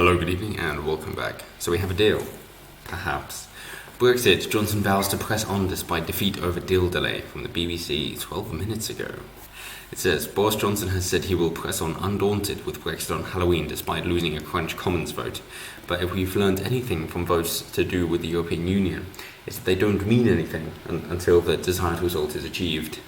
Hello, good evening, and welcome back. So we have a deal. Perhaps. Brexit, Johnson vows to press on despite defeat over deal delay, from the BBC 12 minutes ago. It says, Boris Johnson has said he will press on undaunted with Brexit on Halloween despite losing a Crunch Commons vote. But if we've learned anything from votes to do with the European Union, it's that they don't mean anything until the desired result is achieved.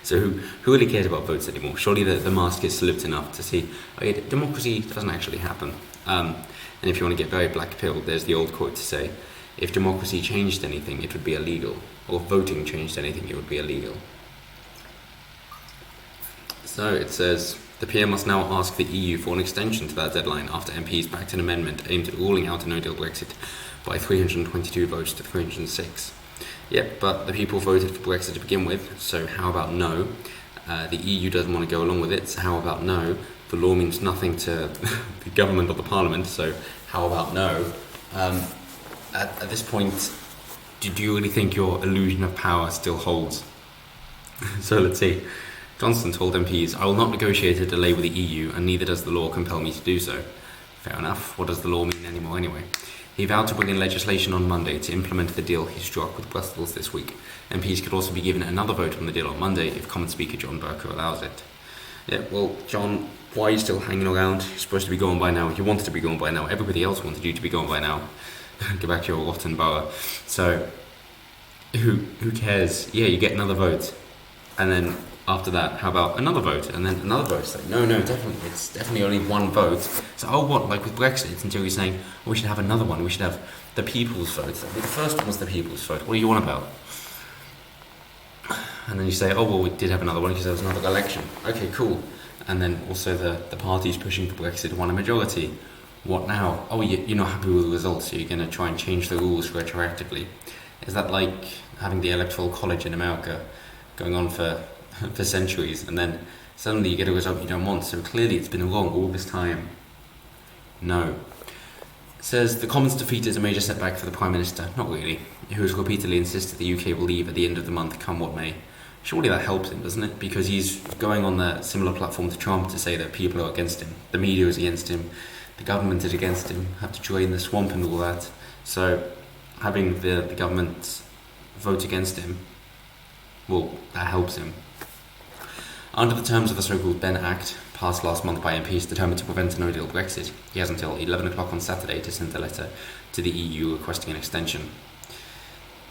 So who really cares about votes anymore? Surely the mask is slipped enough to see, okay, democracy doesn't actually happen. And if you want to get very black-pilled, there's the old quote to say, if democracy changed anything, it would be illegal. Or if voting changed anything, it would be illegal. So it says, the PM must now ask the EU for an extension to that deadline after MPs backed an amendment aimed at ruling out a no-deal Brexit by 322 votes to 306. Yep, but the people voted for Brexit to begin with, so how about no? The EU doesn't want to go along with it, so how about no? The law means nothing to the government or the parliament, so how about no? At this point, do you really think your illusion of power still holds? So let's see. Johnson told MPs, I will not negotiate a delay with the EU, and neither does the law compel me to do so. Fair enough, what does the law mean anymore anyway? He vowed to bring in legislation on Monday to implement the deal he struck with Brussels this week. MPs could also be given another vote on the deal on Monday if Commons Speaker John Bercow allows it. Yeah, well, John, why are you still hanging around? You're supposed to be gone by now. You wanted to be gone by now. Everybody else wanted you to be gone by now. Go back to your rotten borough. So, who cares? Yeah, you get another vote. And then after that, how about another vote? And then another vote. It's like, no, definitely. It's definitely only one vote. So, what? Like with Brexit, until you're saying, we should have another one. We should have the people's vote. The first one was the people's vote. What do you want about? And then you say, we did have another one because there was another election. Okay, cool. And then also the parties pushing for Brexit won a majority. What now? You're not happy with the results, so you're going to try and change the rules retroactively. Is that like having the Electoral College in America going on for centuries, and then suddenly you get a result you don't want? So clearly it's been wrong all this time. No. It says the Commons defeat is a major setback for the Prime Minister. Not really. Who has repeatedly insisted the UK will leave at the end of the month, come what may. Surely that helps him, doesn't it? Because he's going on the similar platform to Trump to say that people are against him. The media is against him. The government is against him. Have to drain the swamp and all that. So having the government vote against him, well, that helps him. Under the terms of the so-called Benn Act, passed last month by MPs determined to prevent a no-deal Brexit, he has until 11 o'clock on Saturday to send a letter to the EU requesting an extension.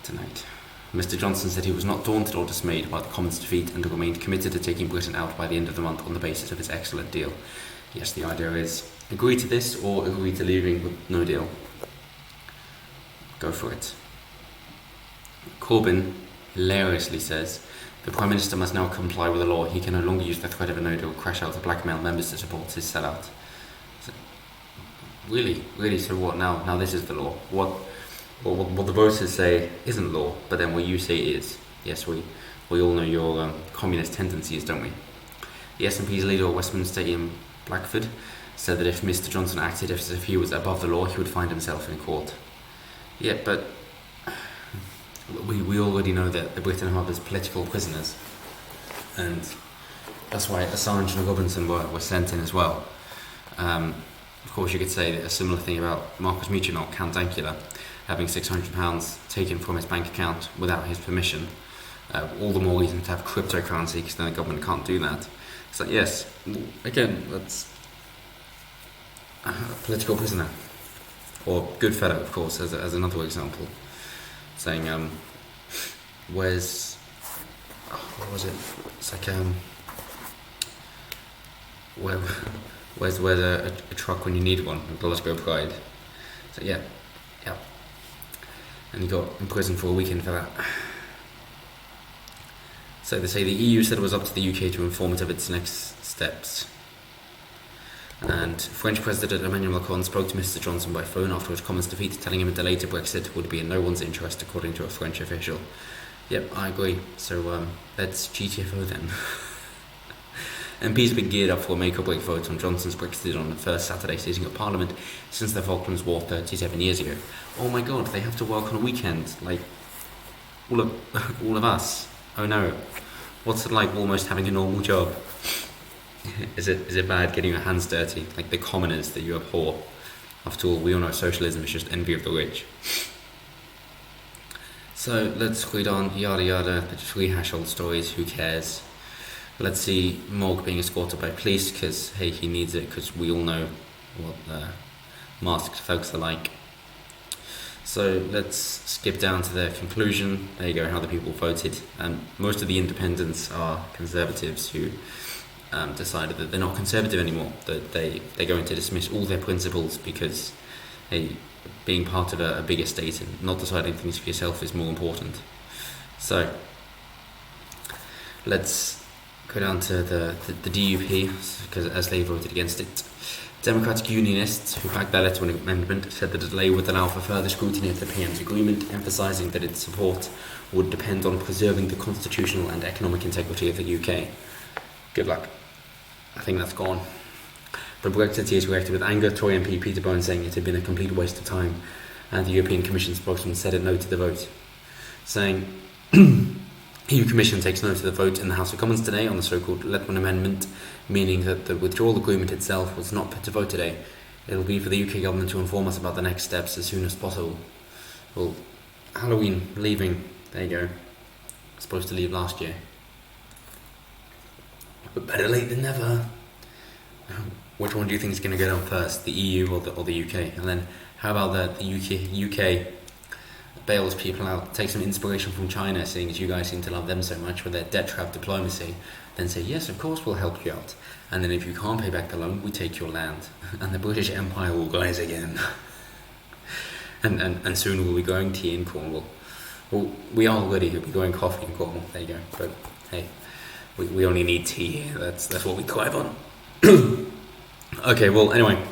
Tonight. Mr Johnson said he was not daunted or dismayed by the Commons' defeat and remained committed to taking Britain out by the end of the month on the basis of his excellent deal. Yes, the idea is, agree to this or agree to leaving with no deal. Go for it. Corbyn hilariously says, the Prime Minister must now comply with the law. He can no longer use the threat of a no-deal crash out to blackmail members to support his sellout. So, really, so what now? Now this is the law. What the voters say isn't law, but then what you say is. Yes, we all know your communist tendencies, don't we? The SNP's leader at Westminster, Ian Blackford, said that if Mr Johnson acted as if he was above the law, he would find himself in court. Yeah, but we already know that the Britain harbours political prisoners, and that's why Assange and Robinson were sent in as well. Of course, you could say a similar thing about Marcus Michalak, Count Dankula, having £600 taken from his bank account without his permission. All the more reason to have cryptocurrency, because then the government can't do that. So yes, again, that's a political prisoner. Or Goodfellow, of course, as another example. Saying, where's a truck when you need one? Glasgow Pride. So yeah. And he got in prison for a weekend for that. So they say the EU said it was up to the UK to inform it of its next steps. And French President Emmanuel Macron spoke to Mr Johnson by phone after his Commons defeat, telling him a delay to Brexit would be in no one's interest, according to a French official. Yep, I agree. So let's GTFO then. MPs have been geared up for a make-or-break vote on Johnson's Brexit on the first Saturday sitting of Parliament since the Falklands War 37 years ago. Oh my god, they have to work on a weekend, like all of us. Oh no, what's it like almost having a normal job? Is it bad getting your hands dirty, like the commoners that you abhor? After all, we all know socialism is just envy of the rich. So let's read on, yada yada, just rehash all the stories, who cares? Let's see Morg being escorted by police, because, hey, he needs it, because we all know what masked folks are like. So let's skip down to their conclusion. There you go, how the people voted. And most of the independents are conservatives who decided that they're not conservative anymore, that they're going to dismiss all their principles because, hey, being part of a bigger state and not deciding things for yourself is more important. So let's go down to the DUP, because as they voted against it. Democratic Unionists, who backed that letter amendment, said that the delay would allow for further scrutiny of the PM's agreement, emphasising that its support would depend on preserving the constitutional and economic integrity of the UK. Good luck. I think that's gone. But Brexiteers reacted with anger, Tory MP Peter Bone saying it had been a complete waste of time, and the European Commission spokesman said it noted the vote, saying EU Commission takes note of the vote in the House of Commons today on the so-called Letwin Amendment, meaning that the withdrawal agreement itself was not put to vote today. It will be for the UK government to inform us about the next steps as soon as possible. Well, Halloween leaving, there you go. Supposed to leave last year. But better late than never. Which one do you think is going to go down first, the EU or the UK? And then how about the UK bails people out, take some inspiration from China, seeing as you guys seem to love them so much with their debt trap diplomacy, then say, yes, of course we'll help you out. And then if you can't pay back the loan, we take your land. And the British Empire will rise again. and soon we'll be growing tea in Cornwall. Well, we are already, we'll be growing coffee in Cornwall, there you go. But hey, we only need tea here, that's what we thrive on. Okay, well, anyway,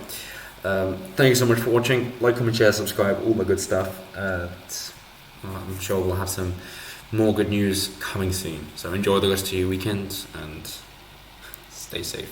thank you so much for watching. Like, comment, share, subscribe, all the good stuff. I'm sure we'll have some more good news coming soon. So enjoy the rest of your weekend and stay safe.